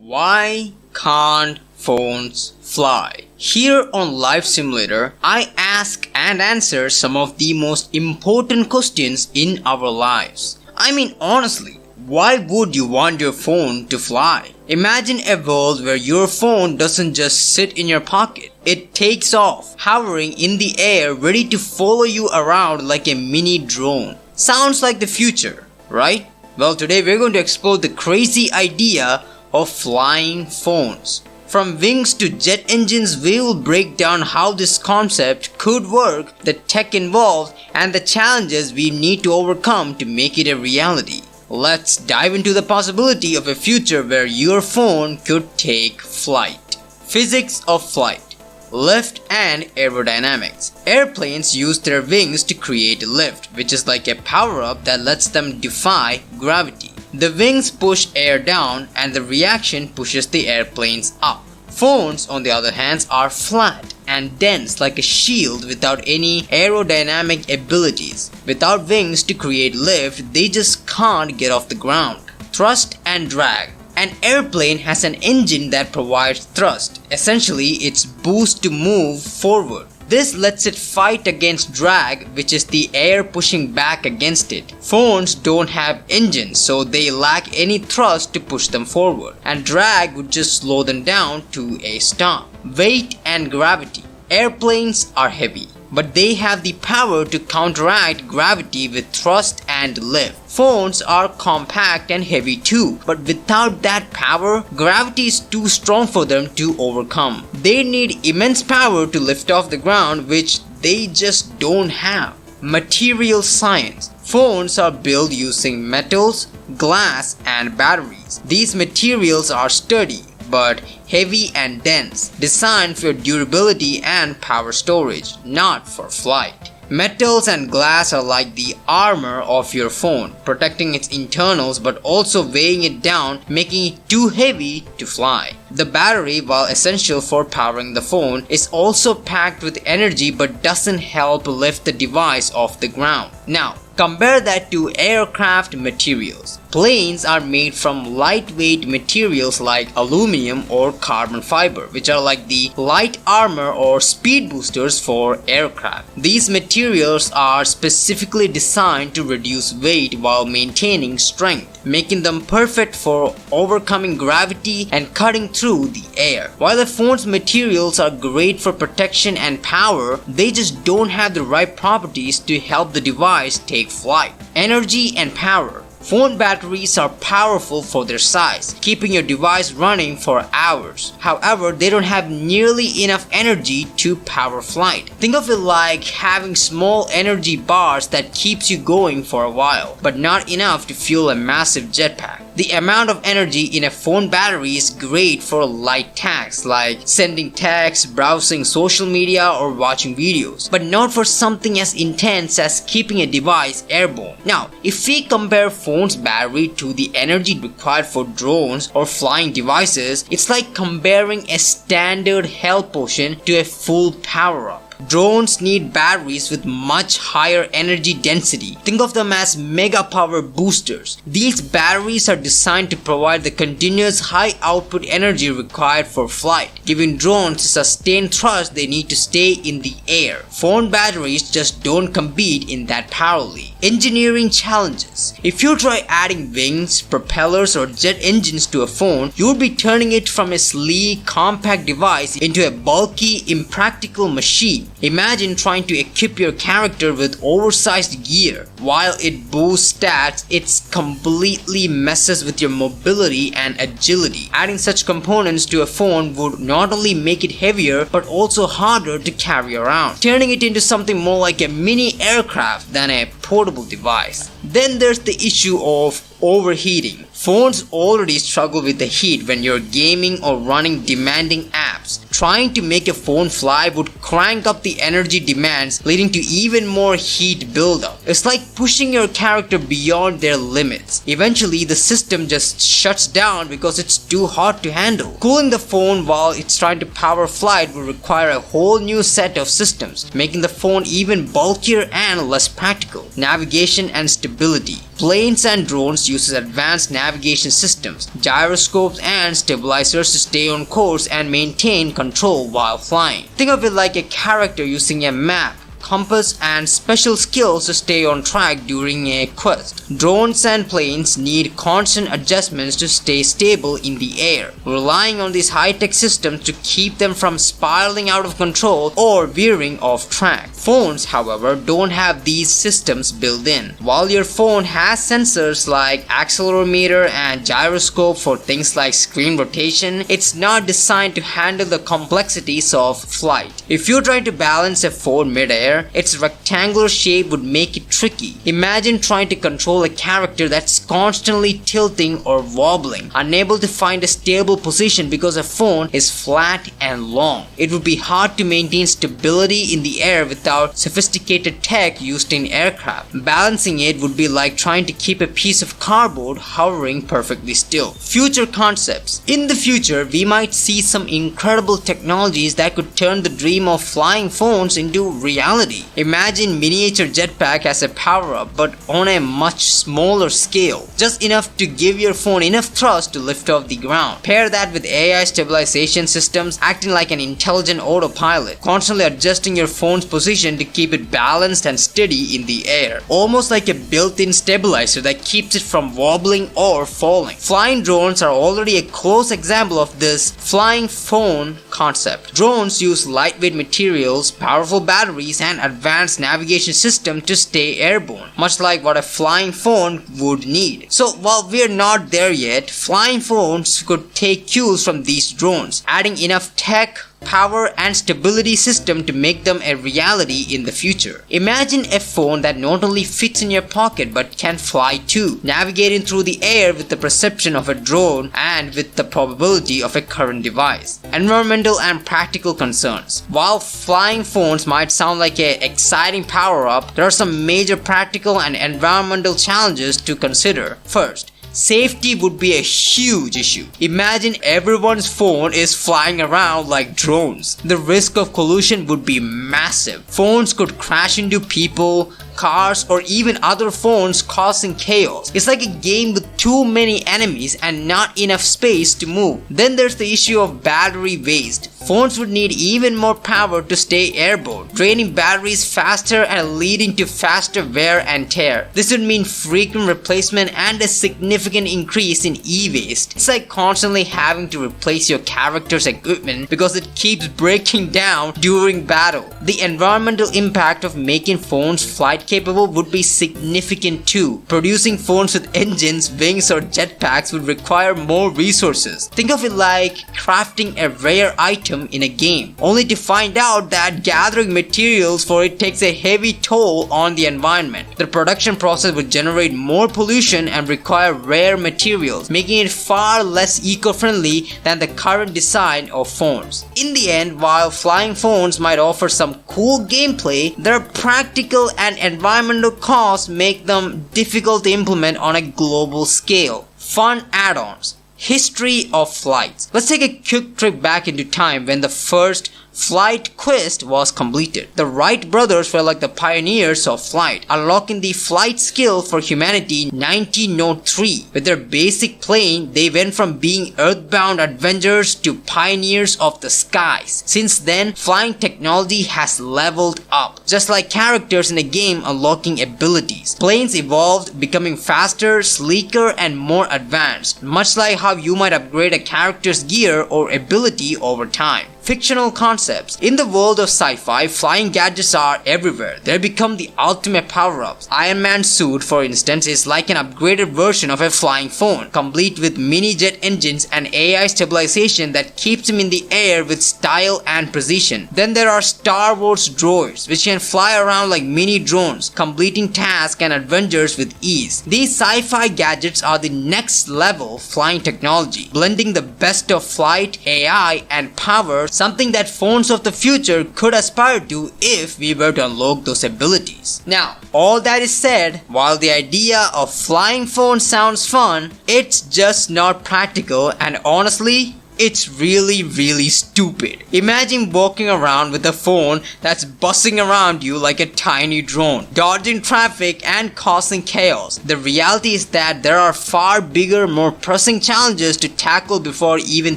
Why can't phones fly? Here on Life Simulator, I ask and answer some of the most important questions in our lives. I mean, honestly, why would you want your phone to fly? Imagine a world where your phone doesn't just sit in your pocket. It takes off, hovering in the air, ready to follow you around like a mini drone. Sounds like the future, right? Well, today we're going to explore the crazy idea of flying phones. From wings to jet engines, we will break down how this concept could work, the tech involved, and the challenges we need to overcome to make it a reality. Let's dive into the possibility of a future where your phone could take flight. Physics of flight. Lift and aerodynamics. Airplanes use their wings to create lift, which is like a power-up that lets them defy gravity. The wings push air down and the reaction pushes the airplanes up. Phones, on the other hand, are flat and dense like a shield without any aerodynamic abilities. Without wings to create lift, they just can't get off the ground. Thrust and drag. An airplane has an engine that provides thrust, essentially its boost to move forward. This lets it fight against drag, which is the air pushing back against it. Phones don't have engines, so they lack any thrust to push them forward, and drag would just slow them down to a stop. Weight and gravity. Airplanes are heavy, but they have the power to counteract gravity with thrust and lift. Phones are compact and heavy too, but without that power, gravity is too strong for them to overcome. They need immense power to lift off the ground, which they just don't have. Material science. Phones are built using metals, glass, and batteries. These materials are sturdy but heavy and dense, designed for durability and power storage, not for flight. Metals and glass are like the armor of your phone, protecting its internals but also weighing it down, making it too heavy to fly. The battery, while essential for powering the phone, is also packed with energy but doesn't help lift the device off the ground. Now, compare that to aircraft materials. Planes are made from lightweight materials like aluminum or carbon fiber, which are like the light armor or speed boosters for aircraft. These materials are specifically designed to reduce weight while maintaining strength, making them perfect for overcoming gravity and cutting through the air. While the phone's materials are great for protection and power, they just don't have the right properties to help the device take flight. Energy and power. Phone batteries are powerful for their size, keeping your device running for hours. However, they don't have nearly enough energy to power flight. Think of it like having small energy bars that keeps you going for a while, but not enough to fuel a massive jetpack. The amount of energy in a phone battery is great for light tasks like sending texts, browsing social media, or watching videos, but not for something as intense as keeping a device airborne. Now, if we compare phone's battery to the energy required for drones or flying devices, it's like comparing a standard health potion to a full power-up. Drones need batteries with much higher energy density. Think of them as mega power boosters. These batteries are designed to provide the continuous high output energy required for flight, giving drones the sustained thrust they need to stay in the air. Phone batteries just don't compete in that power league. Engineering challenges. If you try adding wings, propellers, or jet engines to a phone, you'll be turning it from a sleek, compact device into a bulky, impractical machine. Imagine trying to equip your character with oversized gear. While it boosts stats, it completely messes with your mobility and agility. Adding such components to a phone would not only make it heavier but also harder to carry around, turning it into something more like a mini aircraft than a portable device. Then there's the issue of overheating. Phones already struggle with the heat when you're gaming or running demanding apps. Trying to make a phone fly would crank up the energy demands, leading to even more heat buildup. It's like pushing your character beyond their limits. Eventually, the system just shuts down because it's too hot to handle. Cooling the phone while it's trying to power flight would require a whole new set of systems, making the phone even bulkier and less practical. Navigation and stability. Planes and drones use advanced navigation systems, gyroscopes and stabilizers to stay on course and maintain control while flying. Think of it like a character using a map, compass and special skills to stay on track during a quest. Drones and planes need constant adjustments to stay stable in the air, relying on these high-tech systems to keep them from spiraling out of control or veering off track. Phones, however, don't have these systems built in. While your phone has sensors like accelerometer and gyroscope for things like screen rotation, it's not designed to handle the complexities of flight. If you're trying to balance a phone mid-air, its rectangular shape would make it tricky. Imagine trying to control a character that's constantly tilting or wobbling, unable to find a stable position because a phone is flat and long. It would be hard to maintain stability in the air without sophisticated tech used in aircraft. Balancing it would be like trying to keep a piece of cardboard hovering perfectly still. Future concepts. In the future, we might see some incredible technologies that could turn the dream of flying phones into reality. Imagine miniature jetpack as a power-up but on a much smaller scale, just enough to give your phone enough thrust to lift off the ground. Pair that with AI stabilization systems acting like an intelligent autopilot, constantly adjusting your phone's position to keep it balanced and steady in the air, almost like a built-in stabilizer that keeps it from wobbling or falling. Flying drones are already a close example of this flying phone concept. Drones use lightweight materials, powerful batteries, and advanced navigation system to stay airborne, much like what a flying phone would need. So while we're not there yet, flying phones could take cues from these drones, adding enough tech, power and stability system to make them a reality in the future. Imagine a phone that not only fits in your pocket but can fly too, navigating through the air with the perception of a drone and with the probability of a current device. Environmental and practical concerns. While flying phones might sound like an exciting power-up, there are some major practical and environmental challenges to consider. First, safety would be a huge issue. Imagine everyone's phone is flying around like drones. The risk of collision would be massive. Phones could crash into people, cars, or even other phones, causing chaos. It's like a game with too many enemies and not enough space to move. Then there's the issue of battery waste. Phones would need even more power to stay airborne, draining batteries faster and leading to faster wear and tear. This would mean frequent replacement and a significant increase in e-waste. It's like constantly having to replace your character's equipment because it keeps breaking down during battle. The environmental impact of making phones flight capable would be significant too. Producing phones with engines, wings, or jetpacks would require more resources. Think of it like crafting a rare item in a game, only to find out that gathering materials for it takes a heavy toll on the environment. The production process would generate more pollution and require rare materials, making it far less eco-friendly than the current design of phones. In the end, while flying phones might offer some cool gameplay, their practical and environmental costs make them difficult to implement on a global scale. Fun add-ons. History of flights. Let's take a quick trip back into time when the first flight quest was completed. The Wright brothers were like the pioneers of flight, unlocking the flight skill for humanity in 1903. With their basic plane, they went from being earthbound adventurers to pioneers of the skies. Since then, flying technology has leveled up, just like characters in a game unlocking abilities. Planes evolved, becoming faster, sleeker, and more advanced, much like how you might upgrade a character's gear or ability over time. Fictional concepts. In the world of sci-fi, flying gadgets are everywhere. They become the ultimate power-ups. Iron Man's suit, for instance, is like an upgraded version of a flying phone, complete with mini jet engines and AI stabilization that keeps him in the air with style and precision. Then there are Star Wars droids, which can fly around like mini drones, completing tasks and adventures with ease. These sci-fi gadgets are the next level flying technology, blending the best of flight, AI, and power, something that phones of the future could aspire to if we were to unlock those abilities. Now, all that is said, while the idea of flying phones sounds fun, it's just not practical and honestly, It's really stupid. Imagine walking around with a phone that's buzzing around you like a tiny drone, dodging traffic and causing chaos. The reality is that there are far bigger, more pressing challenges to tackle before even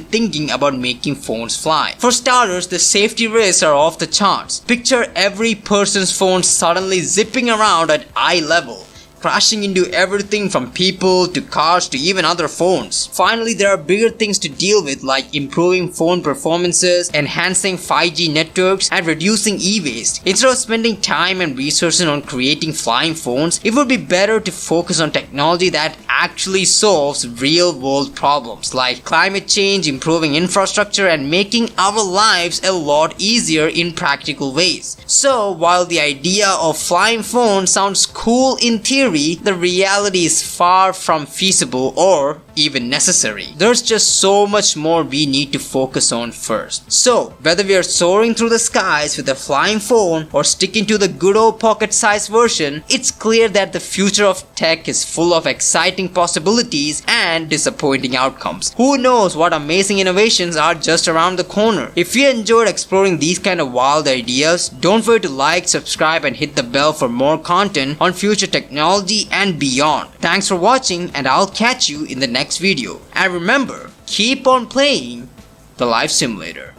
thinking about making phones fly. For starters, the safety risks are off the charts. Picture every person's phone suddenly zipping around at eye level, crashing into everything from people to cars to even other phones. Finally, there are bigger things to deal with, like improving phone performances, enhancing 5G networks, and reducing e-waste. Instead of spending time and resources on creating flying phones, it would be better to focus on technology that actually solves real-world problems like climate change, improving infrastructure, and making our lives a lot easier in practical ways. So, while the idea of flying phones sounds cool in theory, the reality is far from feasible or even necessary. There's just so much more we need to focus on first. So, whether we are soaring through the skies with a flying phone or sticking to the good old pocket-sized version, it's clear that the future of tech is full of exciting possibilities and disappointing outcomes. Who knows what amazing innovations are just around the corner? If you enjoyed exploring these kind of wild ideas, don't forget to like, subscribe, and hit the bell for more content on future technology and beyond. Thanks for watching, and I'll catch you in the next video. And remember, keep on playing the life simulator.